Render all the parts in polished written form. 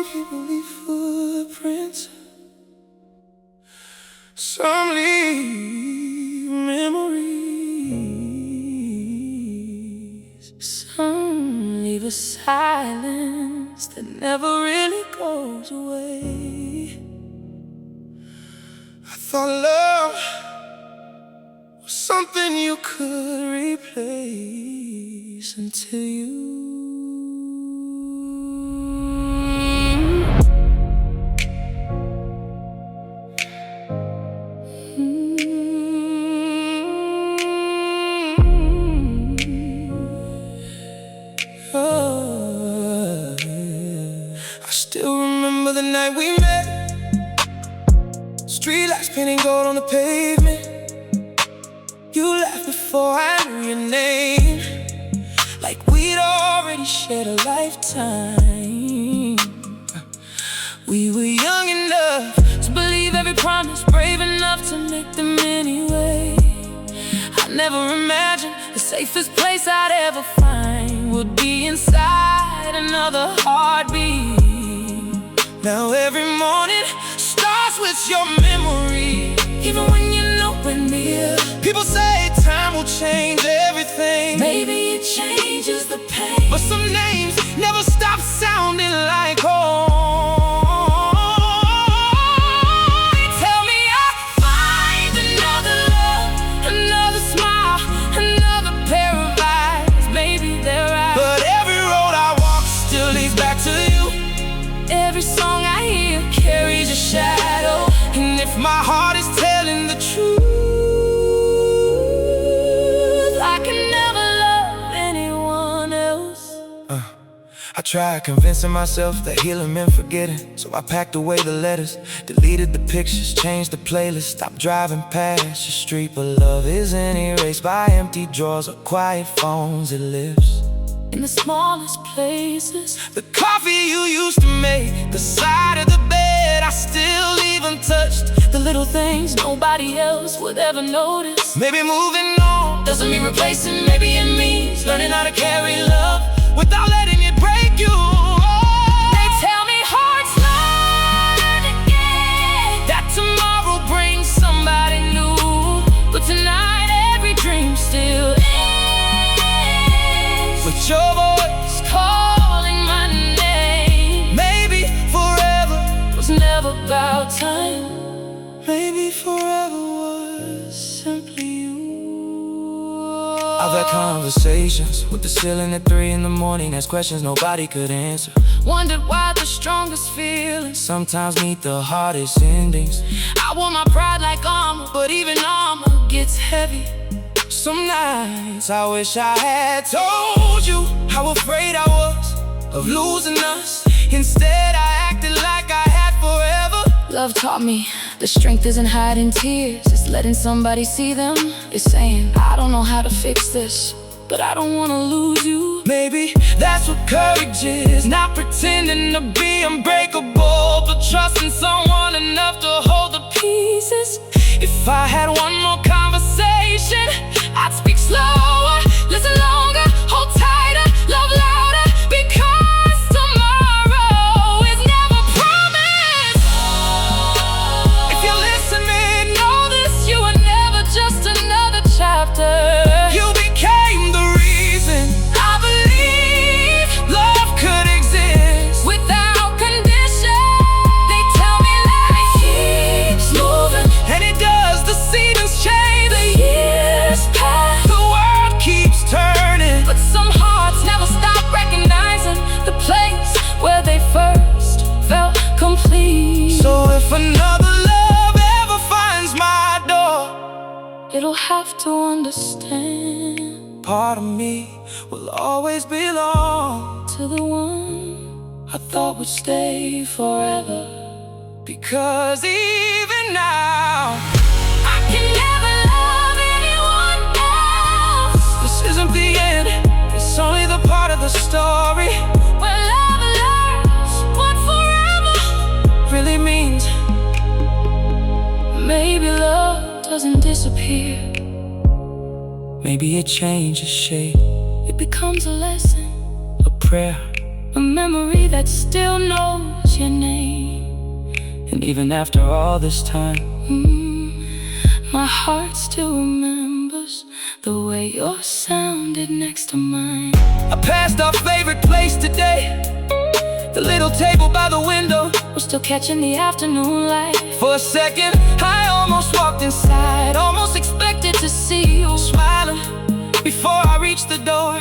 Some people leave footprints, some leave memories, some leave a silence that never really goes away. I thought love was something you could replace until you I still remember the night we met. Streetlights painting gold on the pavement. You laughed before I knew your name, like we'd already shared a lifetime. We were young enough to believe every promise, brave enough to make them anyway. I never imagined the safest place I'd ever find would be inside another heartbeat. Now every morning starts with your memory, even when you're nowhere near. People say time will change everything. Maybe it changes the pain, but some names never stop sounding like home. They tell me I'll find another love, another smile, another pair of eyes. Maybe they're right, but every road I walk still leads back to you. Every song I hear carries a shadow, and if my heart is telling the truth, I can never love anyone else. I tried convincing myself that healing meant forgetting, so I packed away the letters, deleted the pictures, changed the playlist, stopped driving past your street. But love isn't erased by empty drawers or quiet phones. It lives in the smallest places. The coffee you used to make, the side of the bed I still leave untouched. The little things nobody else would ever notice. Maybe moving on doesn't mean replacing. Maybe it means learning how to carry love without letting it break you. They tell me hearts learn again, that tomorrow brings somebody new, but tonight every dream still ends with your voice calling my name. Maybe forever was never about time. Maybe forever was simply you. I've had conversations with the ceiling at 3 in the morning, asked questions nobody could answer. Wondered why the strongest feelings sometimes meet the hardest endings. I wore my pride like armor, but even armor gets heavy. Some nights I wish I had told you how afraid I was of losing us. Instead I acted like I had forever. Love taught me the strength isn't hiding tears, it's letting somebody see them. It's saying I don't know how to fix this, but I don't wanna lose you. Maybe that's what courage is, not pretending to be unbreakable, but trusting someone enough to hold the pieces. If I had one more conversation, I'd speak slower, listen longer, hold tighter, love louder, because tomorrow is never promised. If you're listening, know this, you were never just another chapter. You became the reason I believe love could exist without condition. They tell me life keeps moving, and it does. The seasons change, the years pass, the world keeps turning, but some hearts never stop recognizing the place where they first felt complete. So if another love ever finds my door, it'll have to understand part of me will always belong to the one I thought would stay forever. Because even now I can never love anyone else. This isn't the end, it's only the part of the story where love learns what forever really means. Maybe love doesn't disappear, maybe it changes shape. It becomes a lesson, a prayer, a memory that still knows your name. And even after all this time, my heart still remembers the way yours sounded next to mine. I passed our favorite place today, the little table by the window. We're still catching the afternoon light. For a second, I almost walked inside, almost expected to see you smiling before I reached the door.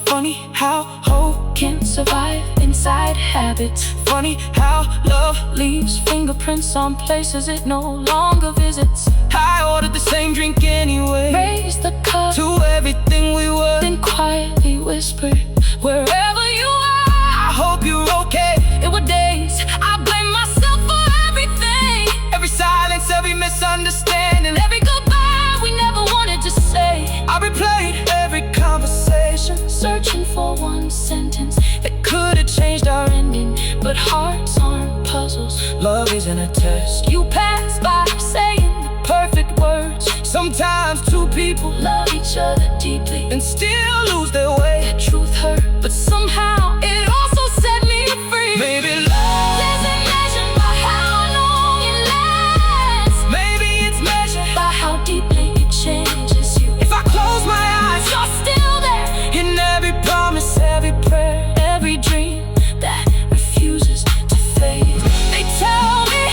Funny how hope can survive inside habits. Funny how love leaves fingerprints on places it no longer visits. I ordered the same drink anyway, raised the cup to everything we were, then quietly whispered, wherever you are, I hope you're okay. It were days I blame myself for everything, every silence, every misunderstanding, every goodbye we never wanted to say. I replayed every conversation, searching for one sentence that could have changed our ending. But hearts aren't puzzles, love isn't a test. You pass by saying the perfect words. Sometimes two people love each other deeply and still lose their way. That truth hurt, but somehow it also set me free. Maybe love isn't measured by how long it lasts. Maybe it's measured by how deeply it changes you. If I close my eyes, you're still there, in every promise, every prayer, every dream that refuses to fade. They tell me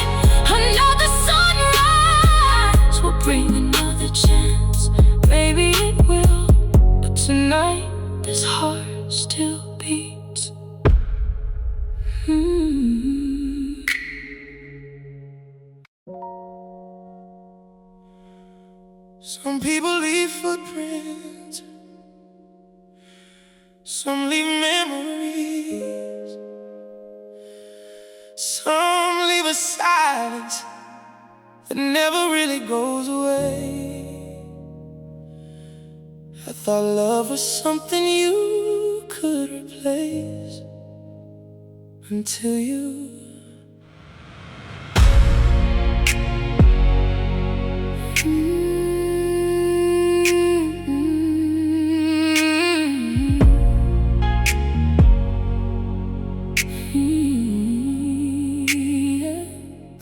another sunrise will bring another chance. Maybe it will, but tonight this heart still beats. Some people leave footprints, some leave memories, some leave a silence that never really goes away. I thought love was something you could replace, until you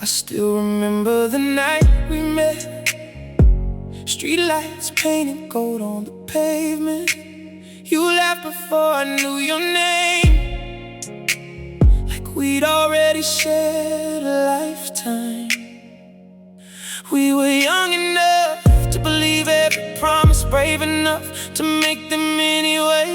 I still remember the night we met, street lights painted gold on the pavement. You laughed before I knew your name, like we'd already shared a lifetime. We were young enough to believe every promise, brave enough to make them anyway.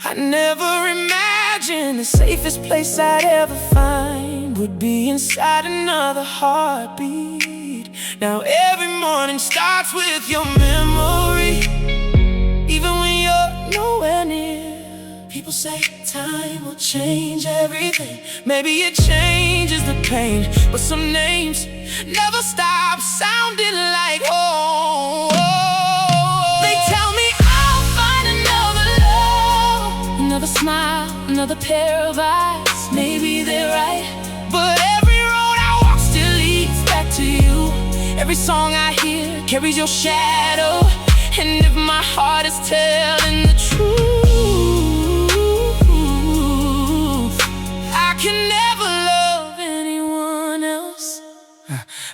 I never imagined the safest place I'd ever find would be inside another heartbeat. Now every morning starts with your memory, even when you're nowhere near. People say time will change everything. Maybe it changes the pain, but some names never stop sounding like home. They tell me I'll find another love, another smile, another pair of eyes. Maybe they're right, but every road I walk still leads back to you. Every song I hear carries your shadow, and if my heart is telling the truth, I can never love anyone else.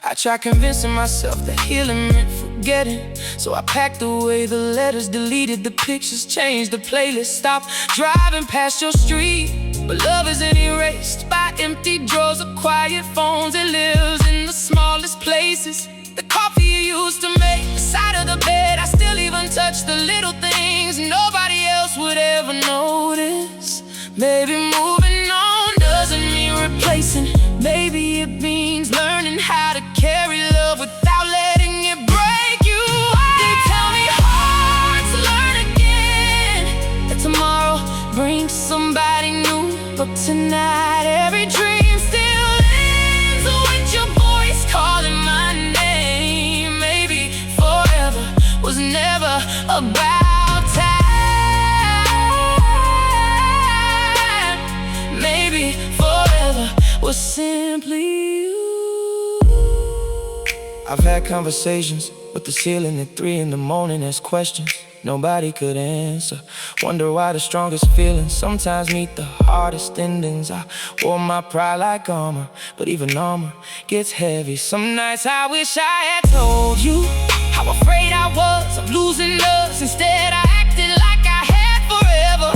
I try convincing myself that healing meant forgetting, so I packed away the letters, deleted the pictures, changed the playlist, stopped driving past your street. But love isn't erased by empty drawers or quiet phones. It lives in the smallest places, the coffee you used to make, the side of the bed. I still even touch the little things nobody else would ever notice. Maybe moving on doesn't mean replacing. Maybe it means learning how to carry love without letting it break you. They tell me hearts learn again, that tomorrow brings somebody new, but tonight every dream still ends with your voice calling my name. Maybe forever was never about time. Maybe forever was simply you. I've had conversations with the ceiling at 3 in the morning as questions. nobody could answer. Wonder why the strongest feelings sometimes meet the hardest endings. I wore my pride like armor, but even armor gets heavy. Some nights I wish I had told you how afraid I was of losing us. Instead I acted like I had forever.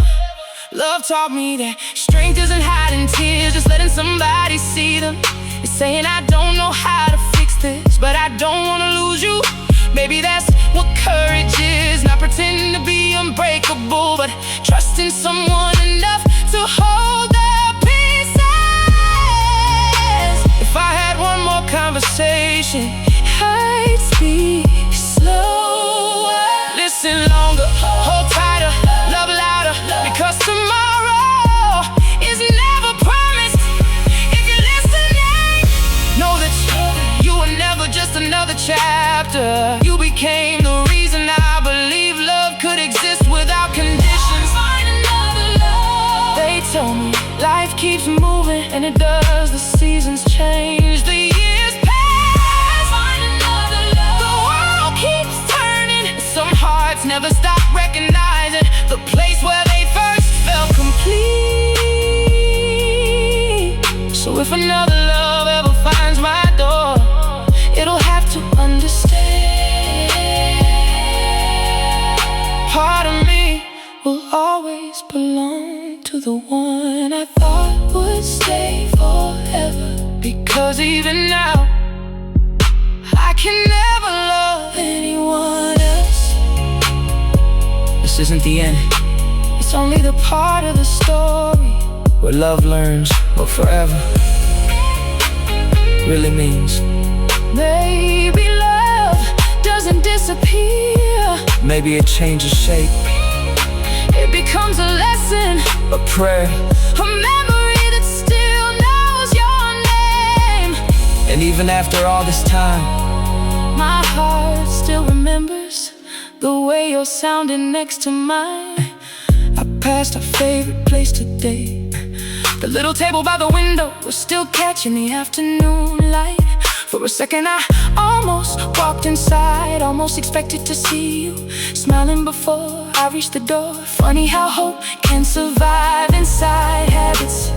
Love taught me that strength isn't hiding tears, just letting somebody see them. It's saying I don't know how to fix this, but I don't wanna lose you. Maybe that's what courage is, not pretending to be unbreakable, but trusting someone enough to hold the pieces. If I had one more conversation, I'd speak slower, listen longer, hold tighter, love louder, because tomorrow is never promised. If you're listening, know that you were never just another chapter. You became the reason I believe love could exist without conditions. Find another love. They told me life keeps moving, and it does. The seasons change, the years pass. Find another love. The world keeps turning, and some hearts never stop recognizing the place where they first felt complete. So if another love ever finds my door, it'll have to understand. Part of me will always belong to the one I thought would stay forever. Because even now, I can never love anyone else. This isn't the end, it's only the part of the story where love learns what forever really means. Maybe love doesn't disappear. Maybe it changes shape. It becomes a lesson, a prayer, a memory that still knows your name. And even after all this time, my heart still remembers the way you're sounding next to mine. I passed our favorite place today. The little table by the window was still catching the afternoon light. For a second I almost walked inside, almost expected to see you smiling before I reached the door. Funny how hope can survive inside habits.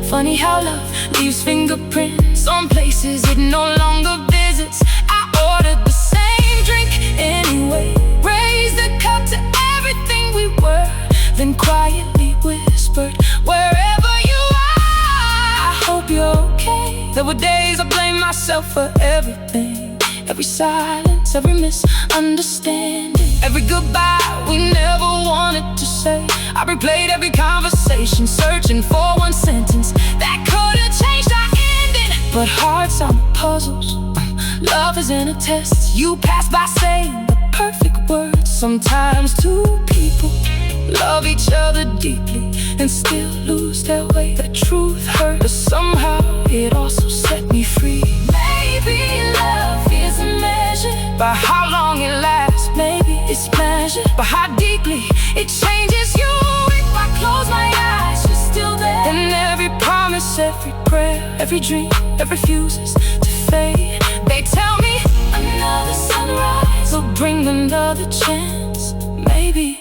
Funny how love leaves fingerprints on places it no longer visits. I ordered the same drink anyway, raised the cup to everything we were, then quietly whispered, wherever you are, I hope you're okay. There were days I blamed myself for everything, every silence, every misunderstanding, every goodbye we never wanted to say. I replayed every conversation, searching for one sentence that could have changed our ending. But hearts aren't puzzles, love isn't a test. You pass by saying the perfect words. Sometimes two people love each other deeply and still lose their way. The truth hurt, but somehow it also set me free. Maybe love isn't measured by how long it lasts. Maybe it's measured by how deeply it changes you. If I close my eyes, you're still there. And every promise, every prayer, every dream, it refuses to fade. They tell me another sunrise will bring another chance. Maybe